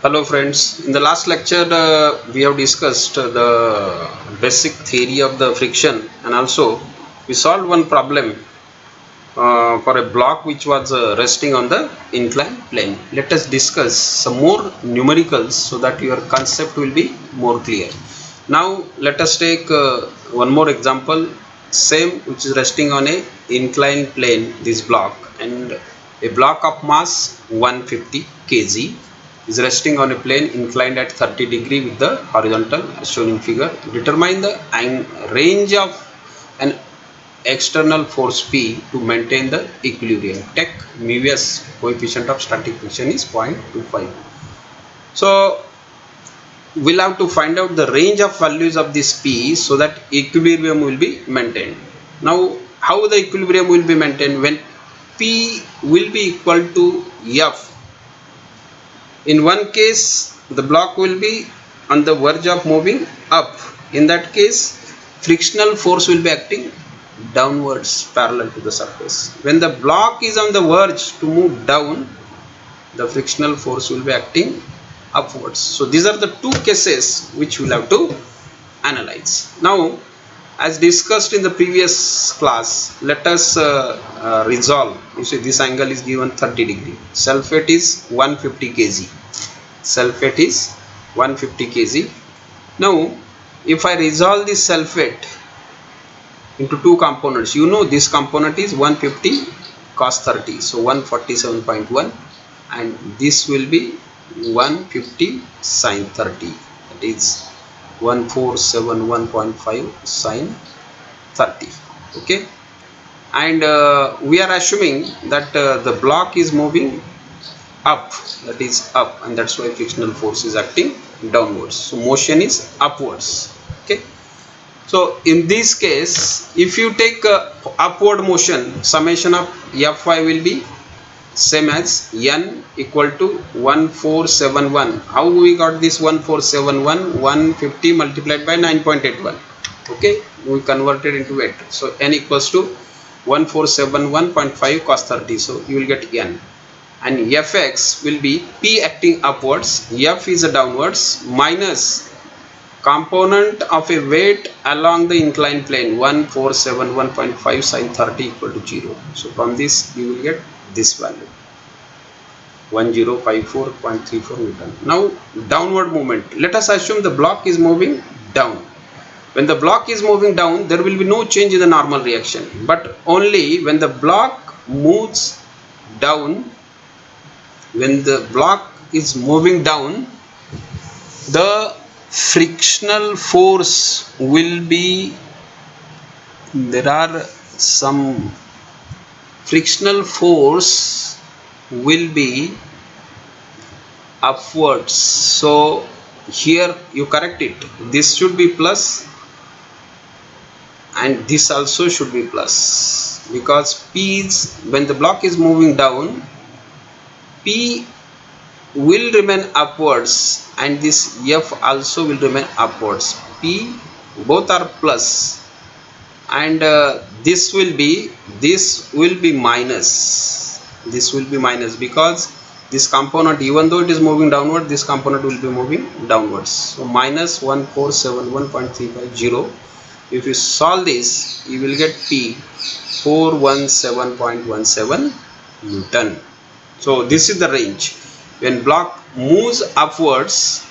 Hello friends, in the last lecture we have discussed the basic theory of the friction, and also we solved one problem for a block which was resting on the inclined plane. Let us discuss some more numericals so that your concept will be more clear. Now let us take one more example, same, which is resting on a inclined plane, this block, and a block of mass 150 kg is resting on a plane inclined at 30 degree with the horizontal as shown in figure. Determine the range of an external force P to maintain the equilibrium. Take mu s, coefficient of static friction is 0.25. So we'll have to find out the range of values of this P so that equilibrium will be maintained. Now how the equilibrium will be maintained? When P will be equal to F, in one case the block will be on the verge of moving up. In that case frictional force will be acting downwards parallel to the surface. When the block is on the verge to move down, the frictional force will be acting upwards. So these are the two cases which we'll have to analyze. Now as discussed in the previous class, let us resolve. You see this angle is given 30 degree. Sulfate is 150 kg. Sulfate is 150 kg. Now if I resolve this sulfate into two components, you know this component is 150 cos 30, so 147.1, and this will be 150 sin 30, that is 1471.5 sin 30. Okay, and we are assuming that the block is moving up, that is up, and that's why frictional force is acting downwards, so motion is upwards. Okay, so in this case if you take upward motion, summation of Fy will be same as n equal to 1471. How we got this 1471? 150 multiplied by 9.81. Okay, we converted into weight, so n equals to 1471.5 cos 30, so you will get n, and Fx will be P acting upwards, F is a downwards, minus component of a weight along the inclined plane 1471.5 sin 30 equal to 0. So from this you will get this value 1054.34 Newton. Now downward movement, let us assume the block is moving down. When the block is moving down, there will be no change in the normal reaction, but only when the block moves down, when the block is moving down, the frictional force will be, there are some frictional force will be upwards. So here you correct it, this should be plus and this also should be plus, because P is, when the block is moving down, P will remain upwards and this F also will remain upwards. P both are plus, and this will be minus, this will be minus, because this component, even though it is moving downward, this component will be moving downwards. So minus 1471.350. if you solve this you will get P 417.17 Newton. So this is the range. When block moves upwards,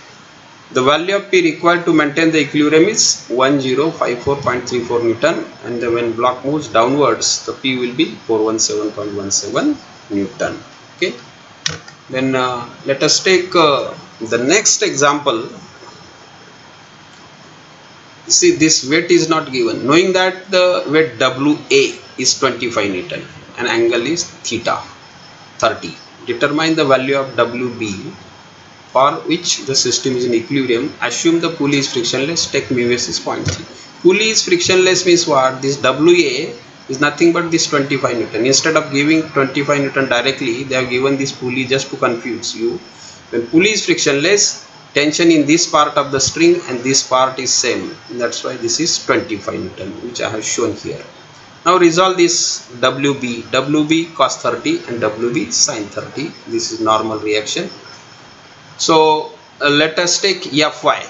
the value of P required to maintain the equilibrium is 1054.34 Newton, and when block moves downwards, the P will be 417.17 Newton. Okay. Then let us take the next example. See, this weight is not given. Knowing that the weight WA is 25 Newton and angle is theta 30. Determine the value of WB for which the system is in equilibrium. Assume the pulley is frictionless. Take mu s is 0.3. Pulley is frictionless means what? This WA is nothing but this 25 Newton. Instead of giving 25 Newton directly, they have given this pulley just to confuse you. When pulley is frictionless, tension in this part of the string and this part is same. That's why this is 25 Newton, which I have shown here. Now resolve this WB cos 30 and WB sin 30. This is normal reaction. So let us take Fy.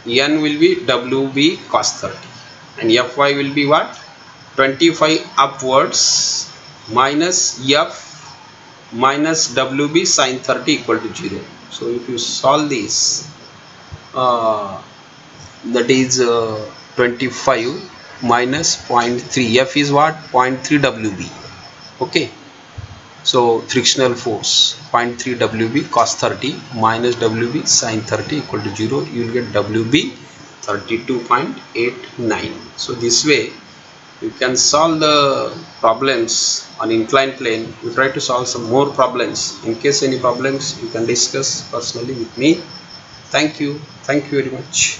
N will be WB cos 30 and Fy will be what? 25 upwards minus F minus WB sin 30 equal to 0. So if you solve this, uh, that is 25 minus 0.3. F is what? 0.3 WB. Okay. So frictional force 0.3 WB cos 30 minus WB sin 30 equal to 0. You will get WB 32.89. So this way you can solve the problems on inclined plane. We try to solve some more problems. In case any problems, you can discuss personally with me. Thank you very much.